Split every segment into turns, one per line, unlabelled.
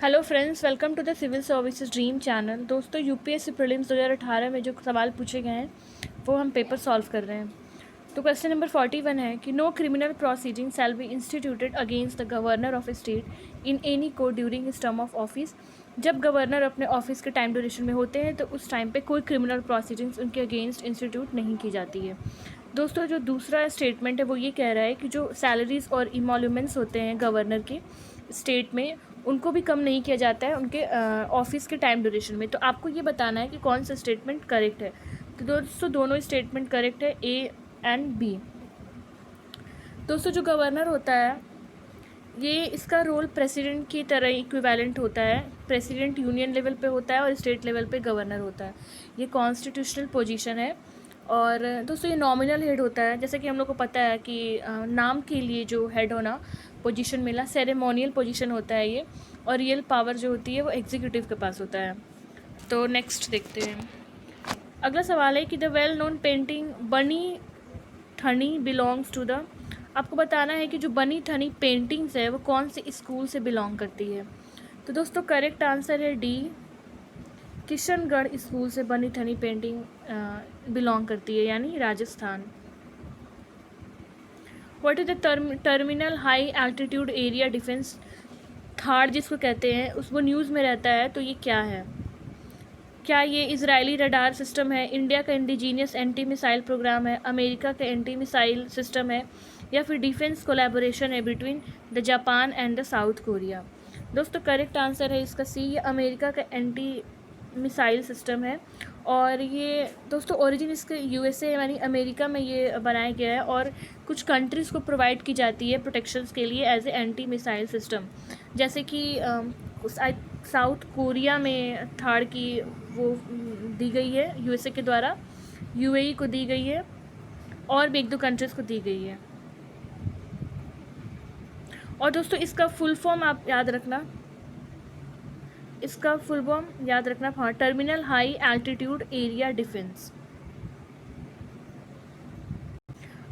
Hello friends, welcome to the civil services dream channel. दोस्तों, UPSC prelims 2018 में जो सवाल पूछे गए हैं वो हम पेपर सॉल्व कर रहे हैं। तो क्वेश्चन नंबर 41 है कि no criminal proceeding shall be instituted against the governor of a state in any court during his term of office. जब गवर्नर अपने ऑफिस के टाइम ड्यूरेशन में होते हैं तो उस टाइम पे कोई क्रिमिनल प्रोसीडिंग्स उनके अगेंस्ट इंस्टीट्यूट नहीं की जाती है। दोस्तों, जो दूसरा स्टेटमेंट है वो ये कह रहा है कि जो सैलरीज और इमोल्यूमेंट्स होते हैं गवर्नर के स्टेट में, उनको भी कम नहीं किया जाता है उनके ऑफिस के टाइम ड्यूरेशन में। तो आपको ये बताना है कि कौन सा स्टेटमेंट करेक्ट है। तो दोस्तों, दोनों स्टेटमेंट करेक्ट है, ए एंड बी। दोस्तों, जो गवर्नर होता है ये इसका रोल प्रेसिडेंट की तरह इक्विवेलेंट होता है। प्रेसिडेंट यूनियन लेवल पे होता है और स्टेट लेवल पे गवर्नर होता है। ये कॉन्स्टिट्यूशनल पोजीशन है। और दोस्तों, ये नॉमिनल हेड होता है। जैसे कि हम लोग को पता है कि नाम के लिए जो हेड होना पोजीशन मिला, सेरेमोनियल पोजीशन होता है ये। और रियल पावर जो होती है वो एग्जीक्यूटिव के पास होता है। तो नेक्स्ट देखते हैं। अगला सवाल है कि द वेल नोन पेंटिंग बनी ठनी बिलोंग्स टू द। आपको बताना है कि जो बनी ठनी पेंटिंग्स है वो कौन से स्कूल से बिलोंग करती है। तो दोस्तों, करेक्ट आंसर है डी, किशनगढ़ स्कूल से बनी ठनी पेंटिंग बिलोंग करती है, यानी Rajasthan. What is the terminal high altitude area defence third जिसको कहते हैं, उस वो न्यूज़ में रहता है, तो ये क्या है? क्या ये इजरायली रडार सिस्टम है, इंडिया का इंडिजीनियस एंटी मिसाइल प्रोग्राम है, अमेरिका का एंटी मिसाइल सिस्टम है, या फिर डिफेंस कोलैबोरेशन है between the Japan and the south Korea? दोस्तों, करेक्ट आंसर है इसका सी, ये अमेरिका का एंटी मिसाइल सिस्टम है। और ये दोस्तों ओरिजिन इसके यूएसए यानी अमेरिका में ये बनाया गया है और कुछ कंट्रीज़ को प्रोवाइड की जाती है प्रोटेक्शंस के लिए as a anti missile system. जैसे कि साउथ कोरिया में थार्ड की वो दी गई है यूएसए के द्वारा, यूएई को दी गई है और भी एक दो कंट्रीज़ को दी गई है। और दोस्तों, इसका फुल फॉर्म आप याद रखना, इसका फुल फॉर्म याद रखना, हाँ, terminal high altitude area defence.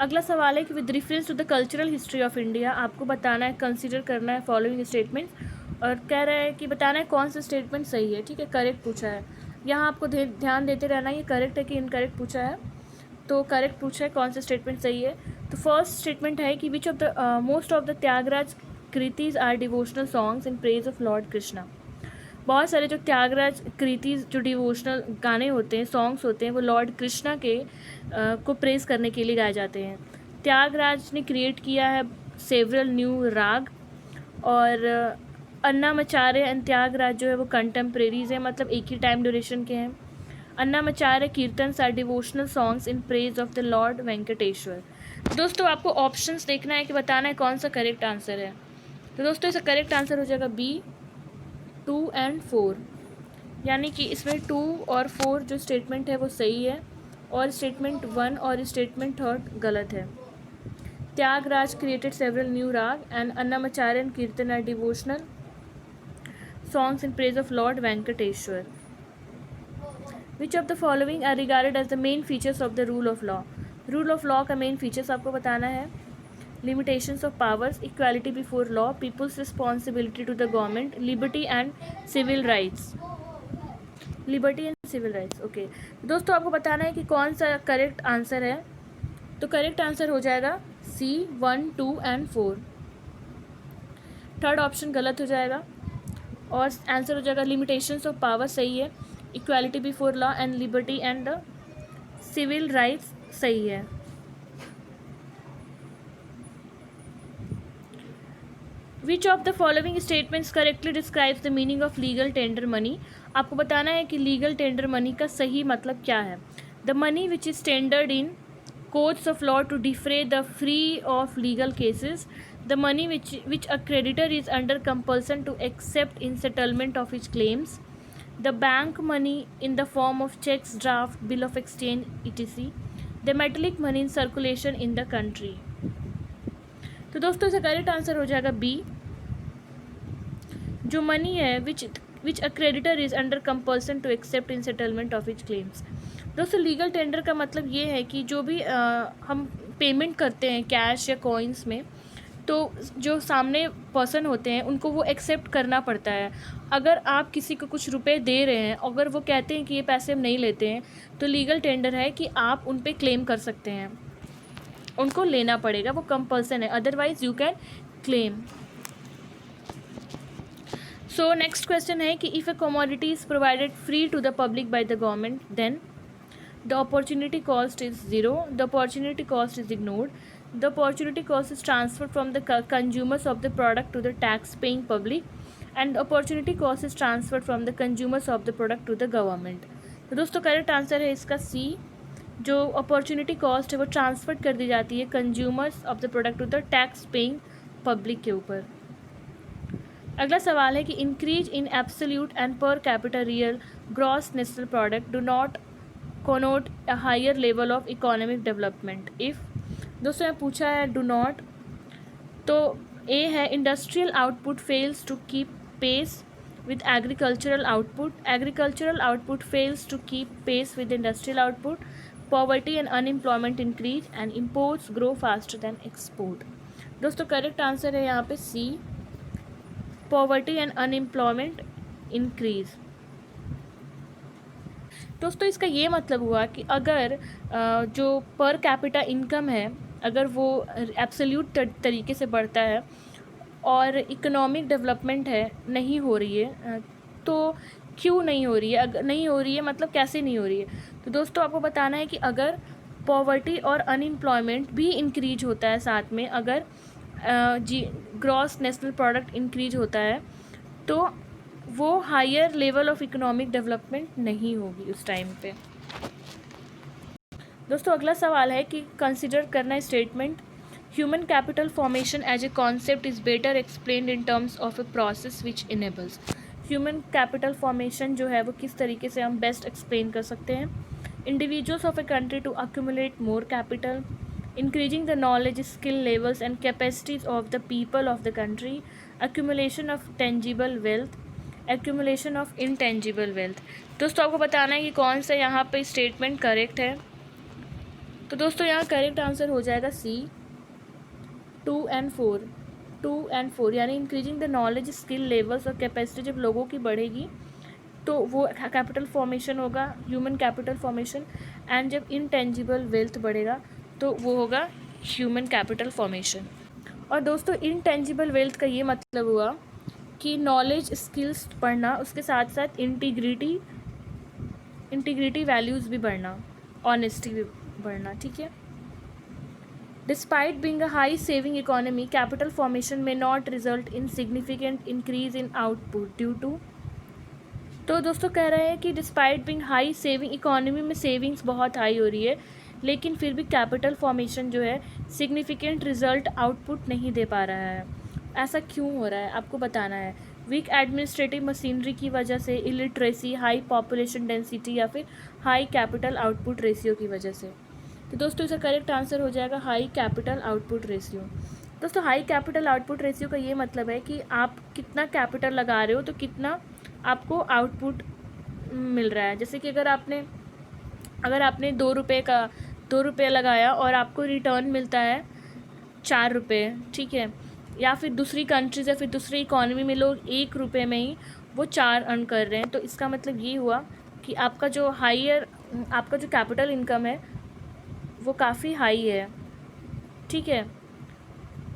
अगला सवाल है कि with reference to the cultural history of India, आपको बताना है, कंसीडर करना है फॉलोइंग स्टेटमेंट। और कह रहा है कि बताना है कौन सा स्टेटमेंट सही है। ठीक है, करेक्ट पूछा है, यहाँ आपको ध्यान देते रहना, ये करेक्ट है कि इनकरेक्ट पूछा है। तो करेक्ट पूछा है, कौन सा स्टेटमेंट सही है। तो फर्स्ट स्टेटमेंट है कि which of the most of the Tyagaraja kritis are devotional songs in praise of Lord Krishna. बहुत सारे जो त्यागराज कृतिज जो डिवोशनल गाने होते हैं, सॉन्ग्स होते हैं, वो लॉर्ड कृष्णा के को प्रेज करने के लिए गाए जाते हैं। त्यागराज ने क्रिएट किया है सेवरल न्यू राग। और अन्नामचार्य एंड त्यागराज जो है वो कंटेम्प्रेरीज है, मतलब एक ही टाइम ड्यूरेशन के हैं। Annamacharya kirtans are devotional songs in praise of the Lord Venkateswara. दोस्तों, आपको ऑप्शंस देखना है कि बताना है कौन सा करेक्ट आंसर है। तो दोस्तों, इसका करेक्ट आंसर हो जाएगा बी, 2 एंड 4, यानी कि इसमें 2 और 4 जो स्टेटमेंट है वो सही है और स्टेटमेंट 1 और स्टेटमेंट 3 गलत है। Tyagaraja created several new raga and Annamacharya kirtan are devotional songs in praise of Lord Venkateshwar. Which of the following are regarded as the main features of the rule of law? Rule of law का main features आपको बताना है। Limitations of powers, equality before law, people's responsibility to the government, liberty and civil rights. Liberty and civil rights, okay. दोस्तों, आपको बताना है कि कौन सा करेक्ट आंसर है। तो करेक्ट आंसर हो जाएगा सी, 1, 2 एंड 4। थर्ड ऑप्शन गलत हो जाएगा और आंसर हो जाएगा लिमिटेशंस ऑफ पावर सही है, equality before law and liberty and civil rights सही है। Which of the following statements correctly describes the meaning of legal tender money. आपको बताना है कि लीगल टेंडर मनी का सही मतलब क्या है। The money which is tendered in courts of law to defray the free of legal cases, the money which a creditor is under compulsion to accept in settlement of his claims, the bank money in the form of checks, draft, bill of exchange, etc., the metallic money in circulation in the country। तो दोस्तों, इसका correct answer हो जाएगा B, जो money है which a creditor is under compulsion to accept in settlement of his claims। दोस्तों, legal tender का मतलब ये है कि जो भी हम पेमेंट करते हैं कैश या कॉइन्स में, तो जो सामने पर्सन होते हैं उनको वो एक्सेप्ट करना पड़ता है। अगर आप किसी को कुछ रुपए दे रहे हैं, अगर वो कहते हैं कि ये पैसे हम नहीं लेते हैं, तो लीगल टेंडर है कि आप उन पे क्लेम कर सकते हैं, उनको लेना पड़ेगा, वो कंपल्सन है, otherwise you can claim. So next question है कि if a commodity is provided free to the public by the government, then the opportunity cost is zero, the opportunity cost is ignored, the opportunity cost is transferred from the consumers of the product to the tax paying public, and the opportunity cost is transferred from the consumers of the product to the government। तो दोस्तों correct answer है इसका सी, जो opportunity cost है वो transfer कर दी जाती है consumers of the product to the tax paying public के ऊपर। अगला सवाल है कि increase in absolute and per capita real gross national product do not connote a higher level of economic development if। दोस्तों यहाँ पूछा है डू नॉट, तो ए है industrial output fails to keep pace with agricultural output, agricultural output fails to keep pace with industrial output, poverty and unemployment increase and imports grow faster than export। दोस्तों correct answer है यहाँ पे सी, poverty and unemployment increase। दोस्तों इसका ये मतलब हुआ कि अगर जो पर कैपिटा इनकम है अगर वो एब्सोल्यूट तरीके से बढ़ता है और इकोनॉमिक डेवलपमेंट है नहीं हो रही है, तो क्यों नहीं हो रही है, अगर नहीं हो रही है मतलब कैसे नहीं हो रही है। तो दोस्तों आपको बताना है कि अगर पॉवर्टी और अनएम्प्लॉयमेंट भी इंक्रीज होता है साथ में, अगर ग्रॉस नेशनल प्रोडक्ट इंक्रीज होता है, तो वो higher level of economic development नहीं होगी उस टाइम पे। दोस्तों अगला सवाल है कि कंसिडर करना statement human capital formation as a concept is better explained in terms of a process which enables. Human capital formation जो है वो किस तरीके से हम बेस्ट एक्सप्लेन कर सकते हैं। Individuals of a country to accumulate more capital, increasing the knowledge, skill levels and capacities of the people of the country, accumulation of tangible wealth, accumulation of intangible wealth। दोस्तों आपको बताना है कि कौन सा यहाँ पे स्टेटमेंट करेक्ट है। तो दोस्तों यहाँ करेक्ट आंसर हो जाएगा सी, 2 and 4 यानी increasing the knowledge, skill levels और कैपेसिटी जब लोगों की बढ़ेगी तो वो कैपिटल फॉर्मेशन होगा, ह्यूमन कैपिटल फॉर्मेशन, एंड जब इनटेंजिबल वेल्थ बढ़ेगा तो वो होगा ह्यूमन कैपिटल फॉर्मेशन। और दोस्तों इनटेंजिबल वेल्थ का ये मतलब हुआ कि नॉलेज, स्किल्स बढ़ना, उसके साथ साथ इंटीग्रिटी वैल्यूज़ भी बढ़ना, ऑनेस्टी भी बढ़ना, ठीक है। Despite being a high saving economy, capital formation में not result in significant increase in output due to. तो दोस्तों कह रहे हैं कि despite being high saving economy में सेविंग्स बहुत हाई हो रही है, लेकिन फिर भी कैपिटल फॉर्मेशन जो है सिग्निफिकेंट रिजल्ट आउटपुट नहीं दे पा रहा है। ऐसा क्यों हो रहा है आपको बताना है। वीक एडमिनिस्ट्रेटिव मशीनरी की वजह से, इलिटरेसी, हाई पॉपुलेशन डेंसिटी या फिर हाई कैपिटल आउटपुट रेशियो की वजह से। तो दोस्तों इसका करेक्ट आंसर हो जाएगा हाई कैपिटल आउटपुट रेशियो। दोस्तों हाई कैपिटल आउटपुट रेशियो का ये मतलब है कि आप कितना कैपिटल लगा रहे हो तो कितना आपको आउटपुट मिल रहा है। जैसे कि अगर आपने 2 रुपये लगाया और आपको रिटर्न मिलता है 4 रुपये, ठीक है, या फिर दूसरी कंट्रीज़ या फिर दूसरी इकॉनमी में लोग 1 रुपये में ही वो 4 अर्न कर रहे हैं, तो इसका मतलब ये हुआ कि आपका जो कैपिटल इनकम है वो काफ़ी हाई है, ठीक है।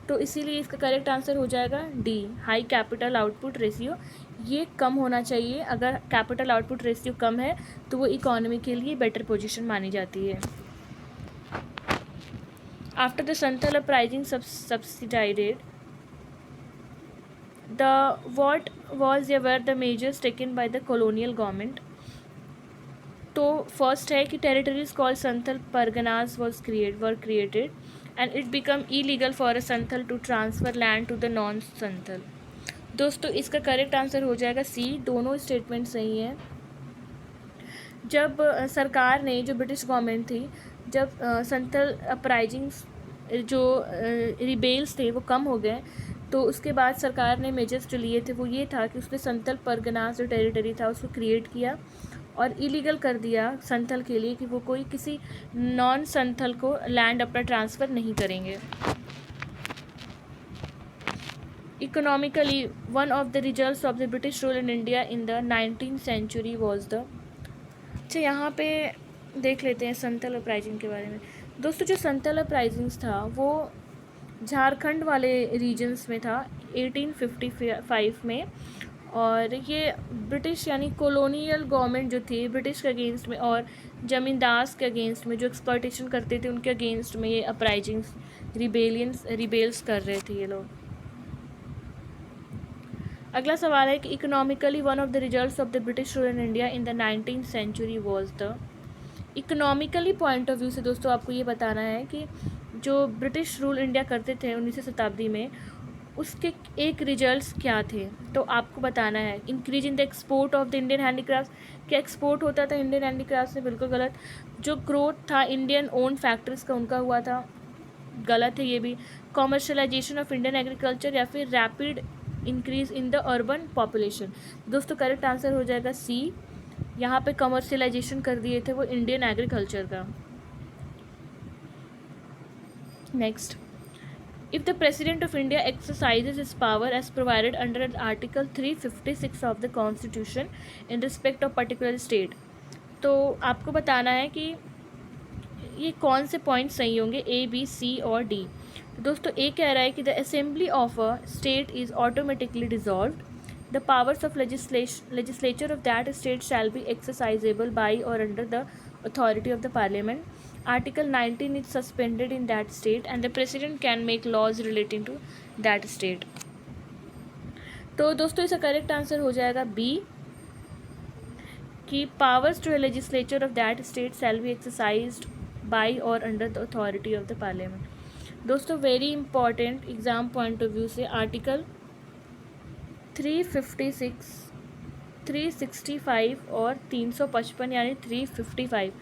तो इसीलिए इसका करेक्ट आंसर हो जाएगा D, high capital output ratio. ये कम होना चाहिए, अगर कैपिटल आउटपुट रेशियो कम है तो वो इकोनॉमी के लिए बेटर पोजीशन मानी जाती है। After the Santhal uprising subsided, what was were the measures taken by the colonial government। तो फर्स्ट है कि territories called Santhal Parganas were created and it become illegal for a Santhal to transfer land to the non Santhal. दोस्तों इसका correct answer हो जाएगा सी, दोनों statement सही हैं। जब सरकार ने, जो ब्रिटिश गवर्नमेंट थी, जब संथल अपराइजिंग्स जो रिबेल्स थे वो कम हो गए, तो उसके बाद सरकार ने मेजर्स जो लिए थे वो ये था कि उसने संथल परगनास जो टेरिटरी था उसको क्रिएट किया और इलीगल कर दिया संथल के लिए कि वो कोई किसी नॉन संथल को लैंड अपना ट्रांसफ़र नहीं करेंगे। Economically one of the results of the British rule in India in the 19th century was the. अच्छा, यहाँ पे देख लेते हैं संथाल अपराइजिंग के बारे में। दोस्तों, जो संथाल अपराइजिंग्स था वो झारखंड वाले रीजन्स में था 1855 में, और ये ब्रिटिश यानी कॉलोनियल गवर्नमेंट जो थी ब्रिटिश के अगेंस्ट में और जमींदार्स के अगेंस्ट में जो एक्सप्लॉयटेशन करते थे उनके अगेंस्ट में ये अपराइजिंग्स रिबेल्स कर रहे थे ये लोग। अगला सवाल है कि economically one of the results of the British rule in India in the 19th century was the. Economically point of view से दोस्तों आपको ये बताना है कि जो ब्रिटिश रूल इंडिया करते थे 19वीं शताब्दी में उसके एक रिजल्ट्स क्या थे। तो आपको बताना है increase in the export of the Indian handicraft. क्या एक्सपोर्ट होता था इंडियन हैंडीक्राफ्ट से? बिल्कुल गलत। जो ग्रोथ था इंडियन ओन फैक्ट्रीज का उनका हुआ था, गलत है ये भी। कॉमर्शलाइजेशन ऑफ इंडियन एग्रीकल्चर या फिर rapid increase in the urban population. दोस्तों करेक्ट आंसर हो जाएगा सी। यहाँ पे कमर्शियलाइजेशन कर दिए थे वो इंडियन एग्रीकल्चर का। Next, if the president of India exercises his power as provided under article 356 of the constitution in respect of particular state, तो आपको बताना है कि ये कौन से पॉइंट सही होंगे, ए बी सी और डी। तो दोस्तों ए कह रहा है कि the assembly of a state is automatically dissolved, the powers of legislature of that state shall be exercisable by or under the authority of the parliament. Article 19 is suspended in that state and the president can make laws relating to that state. तो दोस्तों इसका correct answer हो जाएगा B कि powers to legislature of that state shall be exercised by or under the authority of the Parliament. दोस्तों very important exam point of view से article 356, 365 और 355 यानी 355।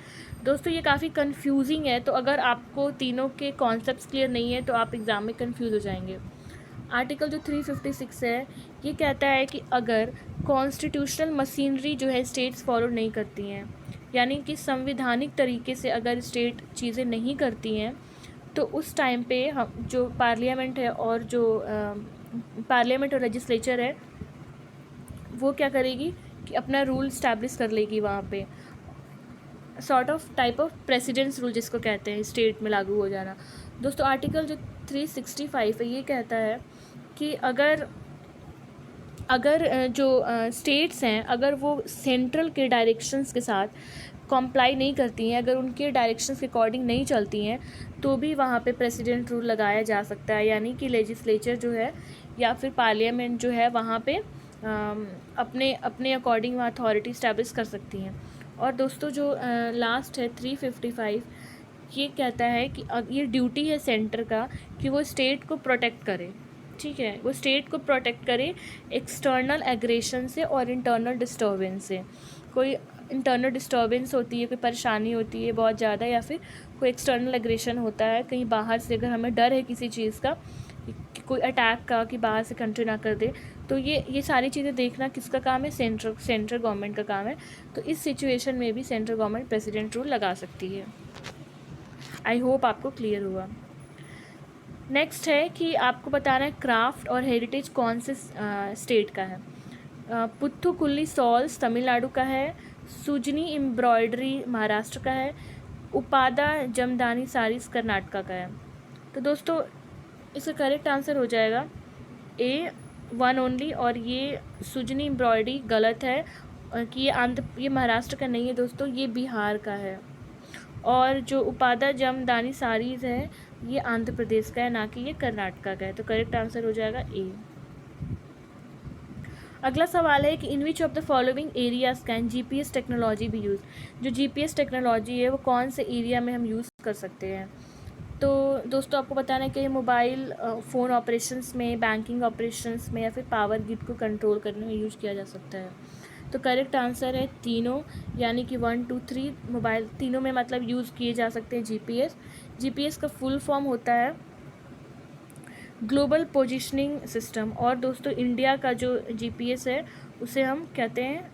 दोस्तों ये काफ़ी कंफ्यूजिंग है, तो अगर आपको तीनों के कॉन्सेप्ट्स क्लियर नहीं है तो आप एग्ज़ाम में कंफ्यूज हो जाएंगे। आर्टिकल जो 356 है ये कहता है कि अगर कॉन्स्टिट्यूशनल मशीनरी जो है स्टेट्स फॉलो नहीं करती हैं, यानी कि संविधानिक तरीके से अगर स्टेट चीज़ें नहीं करती हैं, तो उस टाइम पे हम जो पार्लियामेंट है और जो पार्लियामेंट और लेजिस्लेचर है वो क्या करेगी कि अपना रूल इस्टेब्लिश कर लेगी वहाँ पे, sort of type of presidents rule जिसको कहते हैं स्टेट में लागू हो जाना। दोस्तों आर्टिकल जो 365 है ये कहता है कि अगर जो स्टेट्स हैं अगर वो सेंट्रल के डायरेक्शंस के साथ कॉम्प्लाई नहीं करती हैं, अगर उनके डायरेक्शंस के अकॉर्डिंग नहीं चलती हैं, तो भी वहाँ पे प्रेसिडेंट रूल लगाया जा सकता है, यानी कि लेजिस्लेचर जो है या फिर पार्लियामेंट जो है वहाँ पे अपने अकॉर्डिंग वहाँ अथॉरिटी इस्टेब्लिश कर सकती हैं। और दोस्तों जो लास्ट है 355 ये कहता है कि ये ड्यूटी है सेंटर का कि वो स्टेट को प्रोटेक्ट करे, ठीक है, वो स्टेट को प्रोटेक्ट करे एक्सटर्नल एग्रेशन से और इंटरनल डिस्टर्बेंस से। कोई इंटरनल डिस्टर्बेंस होती है, कोई परेशानी होती है बहुत ज़्यादा, या फिर कोई एक्सटर्नल एग्रेशन होता है कहीं बाहर से, अगर हमें डर है किसी चीज़ का, कोई अटैक का कि बाहर से कंट्री ना कर दे, तो ये सारी चीज़ें देखना किसका काम है, सेंट्रल गवर्नमेंट का काम है। तो इस सिचुएशन में भी सेंट्रल गवर्नमेंट प्रेसिडेंट रूल लगा सकती है। आई होप आपको क्लियर हुआ। नेक्स्ट है कि आपको बताना है क्राफ्ट और हेरिटेज कौन से स्टेट का है। पुथुकुल्ली सॉल्स तमिलनाडु का है, सुजनी एम्ब्रॉयडरी महाराष्ट्र का है, उपादा जमदानी साड़ीज कर्नाटका का है। तो दोस्तों इसका करेक्ट आंसर हो जाएगा ए वन ओनली, और ये सुजनी एम्ब्रॉयडरी गलत है कि ये महाराष्ट्र का नहीं है दोस्तों, ये बिहार का है। और जो उपादा जमदानी साड़ीज़ है ये आंध्र प्रदेश का है, ना कि ये कर्नाटका का है। तो करेक्ट आंसर हो जाएगा ए। अगला सवाल है कि in which of the following areas can GPS technology भी यूज़। जो जीपीएस टेक्नोलॉजी है वो कौन से एरिया में हम यूज़ कर सकते हैं। तो दोस्तों आपको बताना है कि मोबाइल फ़ोन ऑपरेशंस में, बैंकिंग ऑपरेशंस में, या फिर पावर ग्रिड को कंट्रोल करने में यूज़ किया जा सकता है। तो करेक्ट आंसर है तीनों, यानी कि 1, 2, 3 मोबाइल तीनों में मतलब यूज़ किए जा सकते हैं जीपीएस। जीपीएस का फुल फॉर्म होता है ग्लोबल पोजिशनिंग सिस्टम, और दोस्तों इंडिया का जो जीपीएस है उसे हम कहते हैं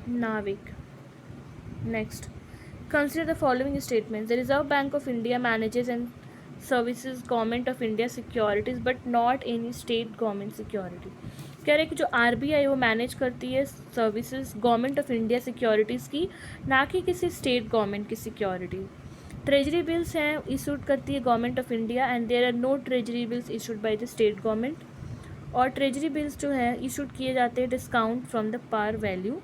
नाविक। Next, consider the following statements. The Reserve Bank of India manages and services government of India securities but not any state government security. कह रहे हैं कि जो आरबीआई वो मैनेज करती है services government of India securities की, ना कि किसी स्टेट गवर्नमेंट की सिक्योरिटी। ट्रेजरी बिल्स हैं इशूड करती है government of India and there are no treasury bills issued by the state government. और ट्रेजरी बिल्स जो है इशूड किए जाते हैं discount from the par value.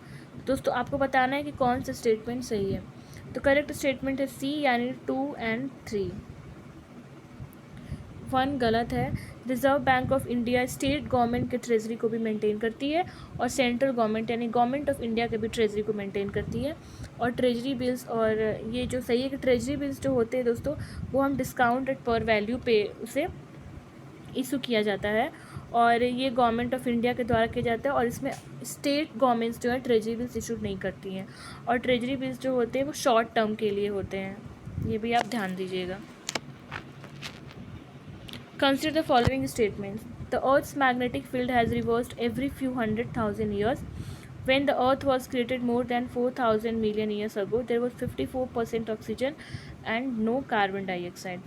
दोस्तों आपको बताना है कि कौन सा स्टेटमेंट सही है। तो करेक्ट स्टेटमेंट है सी, यानी 2 एंड 3। 1 गलत है। Reserve bank of India state government के ट्रेजरी को भी मेंटेन करती है और सेंट्रल गवर्नमेंट यानी गवर्नमेंट ऑफ इंडिया के भी ट्रेजरी को मेंटेन करती है। और ट्रेजरी बिल्स, और ये जो सही है कि ट्रेजरी बिल्स जो होते हैं दोस्तों वो हम डिस्काउंट एट पर वैल्यू पे उसे इशू किया जाता है और ये गवर्नमेंट ऑफ इंडिया के द्वारा किया जाता है और इसमें स्टेट गवर्नमेंट्स जो है ट्रेजरी बिल्स इशू नहीं करती हैं। और ट्रेजरी बिल्स जो होते हैं वो शॉर्ट टर्म के लिए होते हैं, ये भी आप ध्यान दीजिएगा। Consider the following statements. The Earth's magnetic field has reversed every few 100,000 years. When the Earth was created more than 4,000 million years ago, there was 54% oxygen and no carbon dioxide.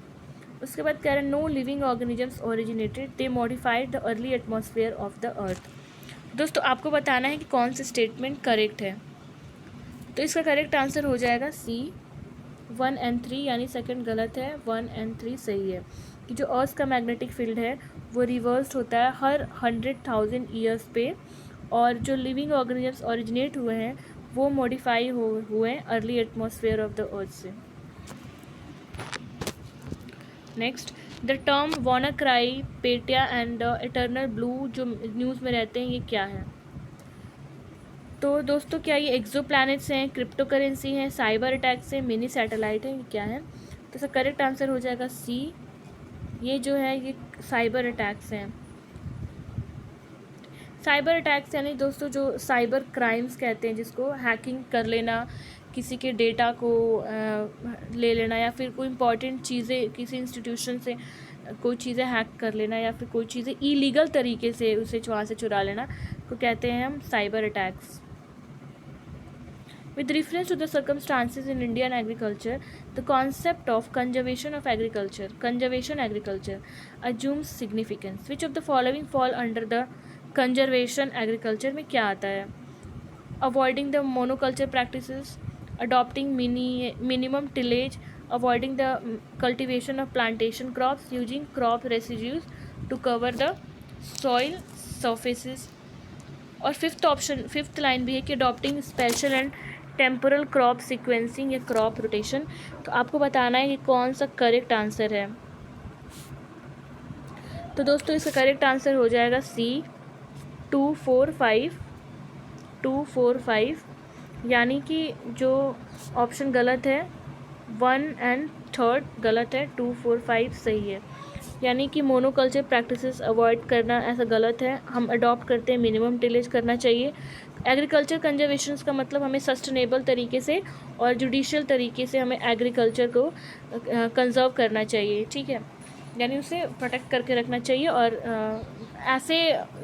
उसके बाद कह रहे हैं no living organisms originated, they modified the early atmosphere of the earth. दोस्तों आपको बताना है कि कौन सा स्टेटमेंट करेक्ट है। तो इसका करेक्ट आंसर हो जाएगा सी, 1 एंड 3, यानी सेकंड गलत है, 1 एंड 3 सही है। कि जो अर्थ का मैग्नेटिक फील्ड है वो रिवर्स्ड होता है हर 100,000 ईयर्स पे, और जो लिविंग ऑर्गेनिजम्स ओरिजिनेट हुए हैं वो मॉडिफाई हुए हैं early atmosphere of the earth से। Next, the term WannaCry, Petya and Eternal Blue जो न्यूज़ में रहते हैं ये क्या है। तो दोस्तों क्या ये एक्सो प्लैनेट्स हैं, क्रिप्टो करेंसी हैं, साइबर अटैक्स हैं, मिनी सैटेलाइट हैं, ये क्या है। तो इसका करेक्ट आंसर हो जाएगा सी, ये जो है ये साइबर अटैक्स हैं। साइबर अटैक्स यानी दोस्तों जो साइबर क्राइम्स कहते हैं, जिसको हैकिंग कर लेना, किसी के डेटा को ले लेना, या फिर कोई इंपॉर्टेंट चीज़ें किसी इंस्टीट्यूशन से कोई चीज़ें हैक कर लेना, या फिर कोई चीज़ें इलीगल तरीके से उसे वहाँ से चुरा लेना, को कहते हैं हम cyber attacks. With reference to the circumstances in Indian agriculture, the concept of conservation agriculture assumes significance. Which of the following fall under the conservation agriculture में क्या आता है? Avoiding the monoculture practices, adopting minimum tillage, avoiding the cultivation of plantation crops, using crop residues to cover the soil surfaces। और fifth line भी है कि adopting special and temporal crop sequencing या crop rotation. तो आपको बताना है कि कौन सा करेक्ट आंसर है। तो दोस्तों इसका करेक्ट आंसर हो जाएगा सी, 245, यानी कि जो ऑप्शन गलत है 1 एंड 3 गलत है, 245 सही है। यानी कि मोनोकल्चर प्रैक्टिसेस अवॉइड करना ऐसा गलत है, हम अडॉप्ट करते हैं मिनिमम टिलेज करना चाहिए। एग्रीकल्चर कंजर्वेशन का मतलब हमें सस्टेनेबल तरीके से और जुडिशियल तरीके से हमें एग्रीकल्चर को कंजर्व करना चाहिए, ठीक है, यानी उसे प्रोटेक्ट करके रखना चाहिए और ऐसे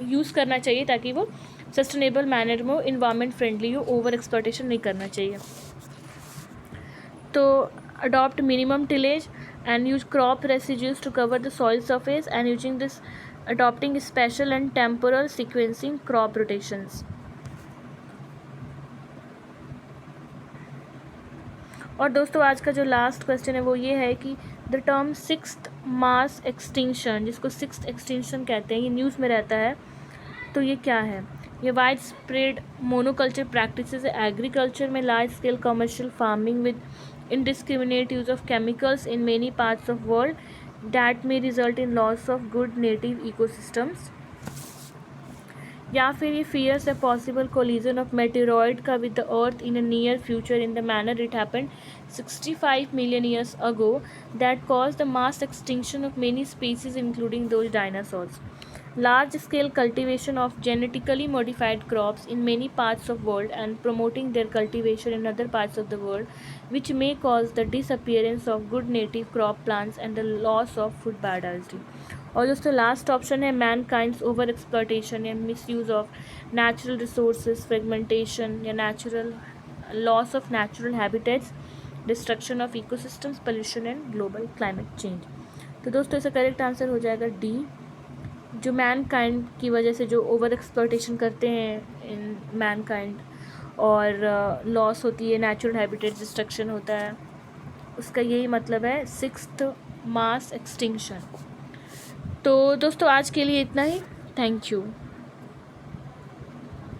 यूज़ करना चाहिए ताकि वो सस्टेनेबल मैनर में हो, इन्वायरमेंट फ्रेंडली हो, ओवर एक्सप्लॉयटेशन नहीं करना चाहिए। तो adopt minimum tillage and use crop residues to cover the soil surface and using this adopting special and temporal sequencing crop rotations। और दोस्तों आज का जो लास्ट क्वेश्चन है वो ये है कि the term sixth mass extinction, जिसको सिक्स्थ एक्सटिंक्शन कहते हैं, ये न्यूज़ में रहता है, तो ये क्या है। ये widespread monoculture practices agriculture में, large scale commercial farming with indiscriminate use of chemicals in many parts of world that may result in loss of good native ecosystems। या फिर ये fears a possible collision of meteoroid का with the earth in a near future in the manner it happened 65 million years ago that caused the mass extinction of many species including those dinosaurs। large scale cultivation of genetically modified crops in many parts of world and promoting their cultivation in other parts of the world which may cause the disappearance of good native crop plants and the loss of food biodiversity। और दोस्तों last option है mankind's overexploitation या misuse of natural resources, fragmentation या natural loss of natural habitats, destruction of ecosystems, pollution and global climate change. तो दोस्तों इसका correct answer हो जाएगा डी, जो मैन काइंड की वजह से जो ओवर एक्सप्लॉयटेशन करते हैं इन मैन काइंड, और लॉस होती है, नेचुरल हैबिटेट डिस्ट्रक्शन होता है, उसका यही मतलब है 6th मास एक्सटिंक्शन। तो दोस्तों आज के लिए इतना ही। Thank you.